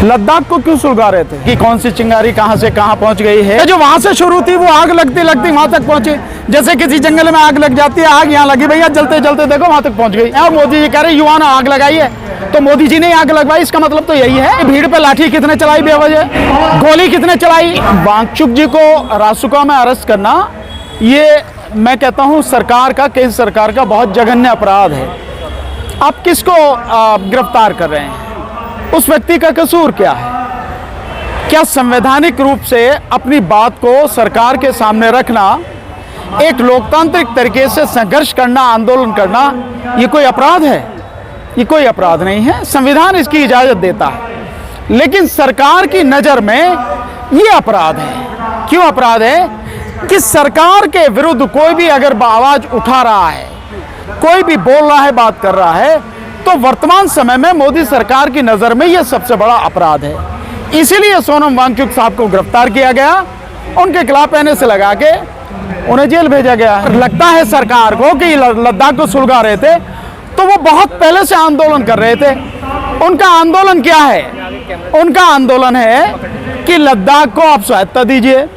लद्दाख को क्यों सुलगा रहे थे कि कौन सी चिंगारी कहां से कहां पहुंच गई है। जो वहां से शुरू थी वो आग लगती लगती वहां तक पहुंची। जैसे किसी जंगल में आग लग जाती है, आग यहां लगी भैया, जलते जलते देखो वहां तक पहुंच गई। और मोदी जी कह रहे युवा ने आग लगाई है, तो मोदी जी ने आग लगवाई, इसका मतलब तो यही है। भीड़ पे लाठी कितने चलाई बेवजह, गोली कितने चलाई। वांगचुक जी को रासुका में अरेस्ट करना, ये मैं कहता हूं सरकार का, केंद्र सरकार का बहुत जघन्य अपराध है। आप किसको गिरफ्तार कर रहे हैं, उस व्यक्ति का कसूर क्या है? क्या संवैधानिक रूप से अपनी बात को सरकार के सामने रखना, एक लोकतांत्रिक तरीके से संघर्ष करना, आंदोलन करना, ये कोई अपराध है? ये कोई अपराध नहीं है, संविधान इसकी इजाजत देता है। लेकिन सरकार की नज़र में ये अपराध है। क्यों अपराध है? कि सरकार के विरुद्ध कोई भी अगर आवाज उठा रहा है, कोई भी बोल रहा है, बात कर रहा है, तो वर्तमान समय में मोदी सरकार की नज़र में यह सबसे बड़ा अपराध है। इसीलिए सोनम वांगचुक साहब को गिरफ्तार किया गया, उनके खिलाफ एनएसए लगा के उन्हें जेल भेजा गया। लगता है सरकार को कि लद्दाख को सुलगा रहे थे, तो वो बहुत पहले से आंदोलन कर रहे थे। उनका आंदोलन क्या है? उनका आंदोलन है कि लद्दाख को आप स्वायत्तता दीजिए,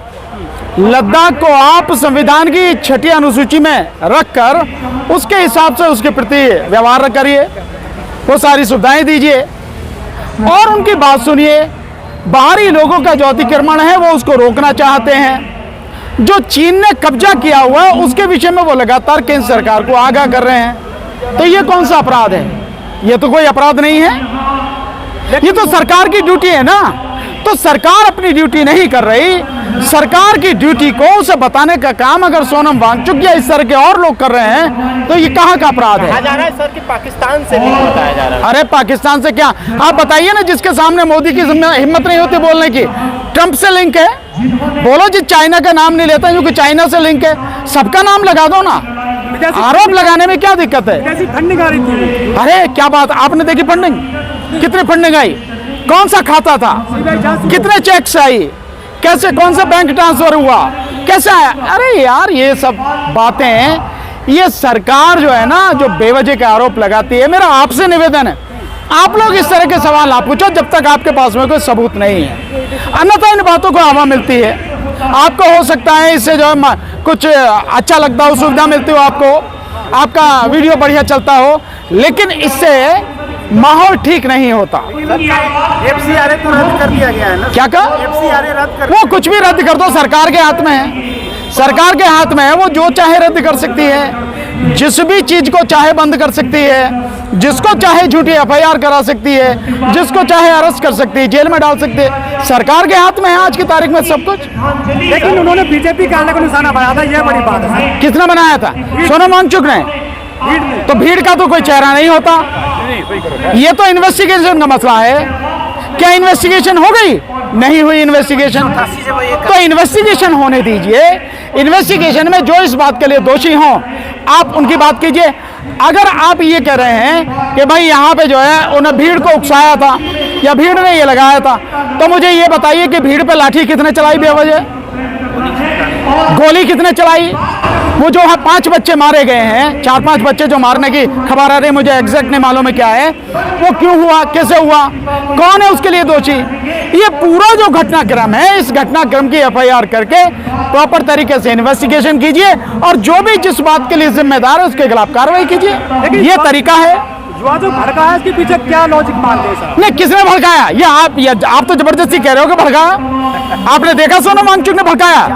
लद्दाख को आप संविधान की 6ठी अनुसूची में रखकर उसके हिसाब से उसके प्रति व्यवहार करिए, वो सारी सुविधाएं दीजिए और उनकी बात सुनिए। बाहरी लोगों का जो अतिक्रमण है वो उसको रोकना चाहते हैं। जो चीन ने कब्जा किया हुआ है उसके विषय में वो लगातार केंद्र सरकार को आगाह कर रहे हैं। तो ये कौन सा अपराध है? ये तो कोई अपराध नहीं है, ये तो सरकार की ड्यूटी है ना। तो सरकार अपनी ड्यूटी नहीं कर रही, सरकार की ड्यूटी को उसे बताने का काम अगर सोनम वांगचुक या इस तरह के और लोग कर रहे हैं, तो ये कहाँ का अपराध है? कहा जा रहा है सर कि पाकिस्तान से भी बताया जा रहा है। अरे पाकिस्तान से क्या, आप बताइए ना, जिसके सामने मोदी की हिम्मत नहीं होती बोलने की। ट्रंप से लिंक है, बोलो जी। चाइना का नाम नहीं लेता क्योंकि चाइना से लिंक है, सबका नाम लगा दो ना। आरोप लगाने में क्या दिक्कत है? फंडिंग आ रही थी। अरे क्या बात, आपने देखी फंडिंग? कितनी फंडिंग आई, कौन सा खाता था, कितने चेक्स आई, कैसे, कौन सा बैंक ट्रांसफर हुआ, कैसे आया? अरे यार ये सब बातें, ये सरकार जो है ना, जो बेवजह के आरोप लगाती है। मेरा आपसे निवेदन है, आप लोग इस तरह के सवाल ना पूछो जब तक आपके पास में कोई सबूत नहीं है, अन्यथा इन बातों को हवा मिलती है। आपको हो सकता है इससे जो है कुछ अच्छा लगता हो, सुविधा मिलती हो आपको, आपका वीडियो बढ़िया चलता हो, लेकिन इससे माहौल ठीक नहीं होता। FCRA को रद्द कर दिया गया है ना। क्या कहा? FCRA रद्द कर, वो कुछ भी रद्द कर दो, सरकार के हाथ में है। सरकार के हाथ में है, वो जो चाहे रद्द कर सकती है, जिस भी चीज को चाहे बंद कर सकती है, जिसको चाहे झूठी FIR करा सकती है, जिसको चाहे अरेस्ट कर सकती है, जेल में डाल सकती है। सरकार के हाथ में है आज की तारीख में सब कुछ। लेकिन उन्होंने बीजेपी के आने को निशाना बनाया था, यह बड़ी बात है। किसने बनाया था? सोनम वांगचुक ने। तो भीड़ का तो कोई चेहरा नहीं होता। ये तो इन्वेस्टिगेशन का मसला है। क्या इन्वेस्टिगेशन हो गई? नहीं हुई इन्वेस्टिगेशन, तो इन्वेस्टिगेशन होने दीजिए। इन्वेस्टिगेशन में जो इस बात के लिए दोषी हों, आप उनकी बात कीजिए। अगर आप ये कह रहे हैं कि भाई यहाँ पे जो है उन्हें भीड़ को उकसाया था या भीड़ ने ये लगाया था, तो मुझे ये बताइए कि भीड़ पे लाठी कितने चलाई बेवजह, गोली कितने चलाई? वो जो है 5 बच्चे मारे गए हैं, 4-5 बच्चे जो मारने की खबर आ रही है, मुझे एग्जैक्ट नहीं मालूम है क्या है, वो क्यों हुआ, कैसे हुआ, कौन है उसके लिए दोषी? ये पूरा जो घटनाक्रम है, इस घटनाक्रम की FIR करके प्रॉपर तरीके से इन्वेस्टिगेशन कीजिए और जो भी जिस बात के लिए जिम्मेदार है उसके खिलाफ कार्रवाई कीजिए। ये तरीका है। युवा जो भड़का है, इसके पीछे क्या लॉजिक मानते हैं सर? नहीं, किसने भड़काया? ये आप तो जबरदस्ती कह रहे हो कि भड़काया। आपने देखा सोनम वांगचुक ने भड़काया?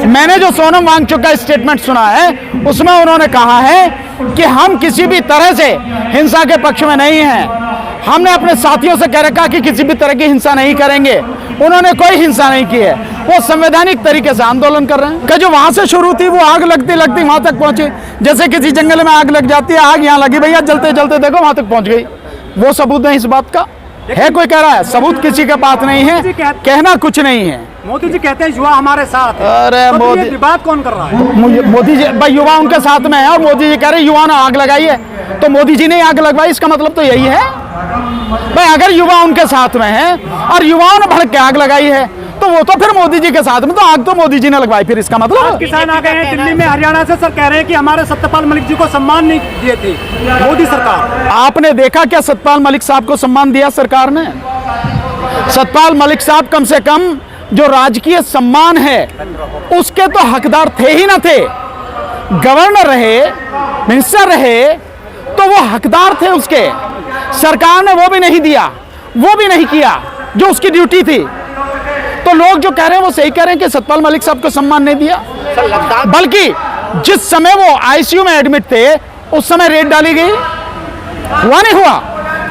मैंने जो सोनम वांगचुक का स्टेटमेंट सुना है उसमें उन्होंने कहा है कि हम किसी भी तरह से हिंसा के पक्ष में नहीं हैं। हमने अपने साथियों से कह रखा कि किसी भी तरह की हिंसा नहीं करेंगे। उन्होंने कोई हिंसा नहीं की है, वो संवैधानिक तरीके से आंदोलन कर रहे हैं। कि जो वहां से शुरू थी वो आग लगती लगती वहां तक पहुंची। जैसे किसी जंगल में आग लग जाती है, आग यहाँ लगी भैया, जलते जलते देखो वहां तक पहुंच गई। वो सबूत है इस बात का? है कोई कह रहा है? सबूत किसी के पास नहीं है, कहना कुछ नहीं है। मोदी जी कहते हैं युवा हमारे साथ है। अरे तो मोदी, ये बात कौन कर रहा है? मोदी जी भाई, युवा उनके साथ में है और मोदी जी कह रहे युवा ने आग लगाई है, तो मोदी जी ने आग लगवाई, इसका मतलब तो यही है भाई। अगर युवा उनके साथ में है और युवाओं ने भड़क के आग लगाई है, तो वो तो फिर मोदी जी के साथ में, तो आग तो मोदी जी ने लगवाई, फिर इसका मतलब। किसान आ गए हैं दिल्ली में, हरियाणा से सर कह रहे हैं कि हमारे सत्यपाल मलिक जी को सम्मान नहीं दिए थे मोदी सरकार। आपने देखा क्या सत्यपाल मलिक साहब को सम्मान दिया सरकार ने? सतपाल मलिक साहब कम से कम जो राजकीय सम्मान है उसके तो हकदार थे ही ना थे। गवर्नर रहे, मिनिस्टर रहे, तो वो हकदार थे उसके। सरकार ने वो भी नहीं दिया, वो भी नहीं किया जो उसकी ड्यूटी थी। तो लोग जो कह रहे हैं वो सही कह रहे हैं कि सतपाल मलिक साहब को सम्मान नहीं दिया, बल्कि जिस समय वो आईसीयू में एडमिट थे उस समय रेड डाली गई, हुआ नहीं हुआ।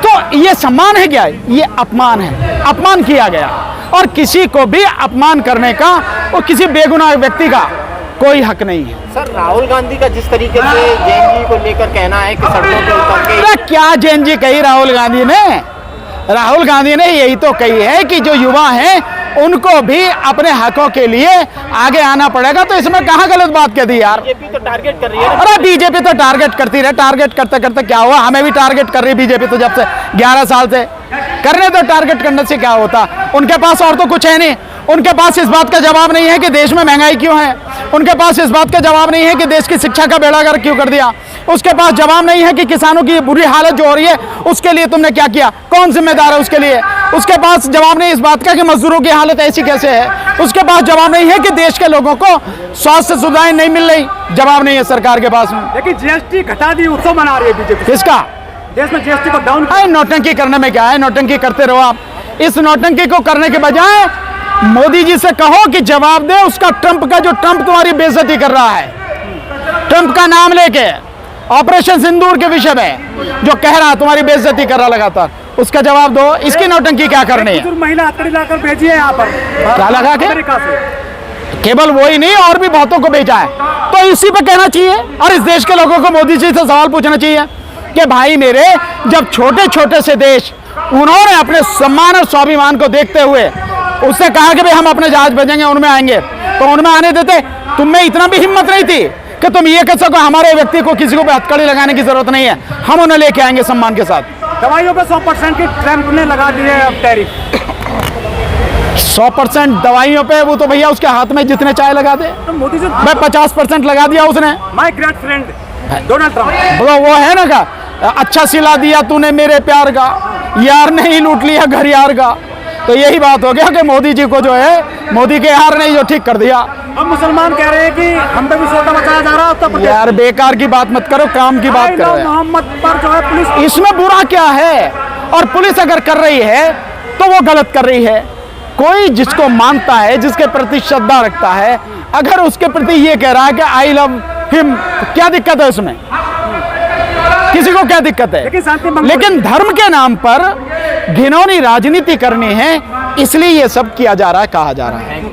तो ये सम्मान है क्या? ये अपमान है, अपमान किया गया। और किसी को भी अपमान करने का और किसी बेगुनाह व्यक्ति का कोई हक नहीं है। सर, राहुल गांधी का जिस तरीके से जैन जी को लेकर कहना है कि सड़कों पे उतर के अरे क्या जैन जी कही राहुल गांधी ने? राहुल गांधी ने यही तो कही है कि जो युवा हैं उनको भी अपने हकों के लिए आगे आना पड़ेगा। तो इसमें कहाँ गलत बात कह दी यार? बीजेपी तो टारगेट कर रही है। अरे बीजेपी तो टारगेट करती रहे, टारगेट करते करते क्या हुआ? हमें भी टारगेट कर रही है बीजेपी तो जब से 11 साल से। करने तो टारगेट करने से क्या होता? उनके पास और तो कुछ है नहीं। उनके पास इस बात का जवाब नहीं है कि देश में महंगाई क्यों है। उनके पास इस बात का जवाब नहीं है कि देश की शिक्षा का बेड़ा गर्क क्यों कर दिया। उसके पास जवाब नहीं है कि किसानों की बुरी हालत जो हो रही है उसके लिए तुमने क्या किया, कौन जिम्मेदार है उसके लिए। उसके पास जवाब नहीं इस बात का कि मजदूरों की हालत ऐसी कैसे है। उसके पास जवाब नहीं है कि देश के लोगों को स्वास्थ्य सुविधाएं नहीं मिल रही, जवाब नहीं है सरकार के पास में। लेकिन जीएसटी घटा दी, उत्सव मना रही है बीजेपी। किसका? देश में जीएसटी को डाउन। नौटंकी करने में क्या है? नौटंकी करते रहो आप। इस नौटंकी को करने के बजाय मोदी जी से कहो कि जवाब दे उसका, ट्रंप का, जो ट्रंप तुम्हारी बेइज्जती कर रहा है, ट्रंप का नाम लेके ऑपरेशन सिंदूर के विषय में जो कह रहा है तुम्हारी बेइज्जती कर रहा लगातार, उसका जवाब दो। इसकी नौटंकी क्या करनी है? महिला हथकड़ी लाकर भेजी है यहाँ पर, क्या लगा के? अमेरिका से। केवल वही नहीं और भी बहुतों को भेजा है। तो इसी पे कहना चाहिए और इस देश के लोगों को मोदी जी से सवाल पूछना चाहिए कि भाई मेरे, जब छोटे छोटे से देश उन्होंने अपने सम्मान और स्वाभिमान को देखते हुए उससे कहा कि भाई हम अपने जहाज भेजेंगे, उनमें आएंगे, तो उनमें आने देते। तुम में इतना भी हिम्मत नहीं थी कि तुम ये कह सको हमारे व्यक्ति को किसी को भी हथकड़ी लगाने की जरूरत नहीं है, हम उन्हें लेके आएंगे सम्मान के साथ। दवाइयों पे 100% की ट्रंप ने लगा दी है अब टैरिफ। 100% दवाइयों पे वो तो भैया उसके हाथ में जितने चाय लगा दे। तो मोदी जी मैं 50% लगा दिया उसने। My great friend Donald Trump. वो है ना का अच्छा सिला दिया तूने मेरे प्यार का, यार नहीं लूट लिया घर यार का। तो यही बात हो गया कि मोदी जी को जो है, मोदी के यार ने जो ठीक कर दिया। अब मुसलमान कह रहे हैं कि हम पे भी सोटा मचाया जा रहा है उत्तर प्रदेश। यार बेकार की बात मत करो, काम की बात करो। मोहम्मद पर जो है पुलिस, इसमें बुरा क्या है? और पुलिस अगर कर रही है तो वो गलत कर रही है। कोई जिसको मानता है, जिसके प्रति श्रद्धा रखता है, अगर उसके प्रति ये कह रहा है कि आई लव हिम, क्या दिक्कत है उसमें? किसी को क्या दिक्कत है? लेकिन धर्म के नाम पर घिनौनी राजनीति करनी है, इसलिए ये सब किया जा रहा है, कहा जा रहा है।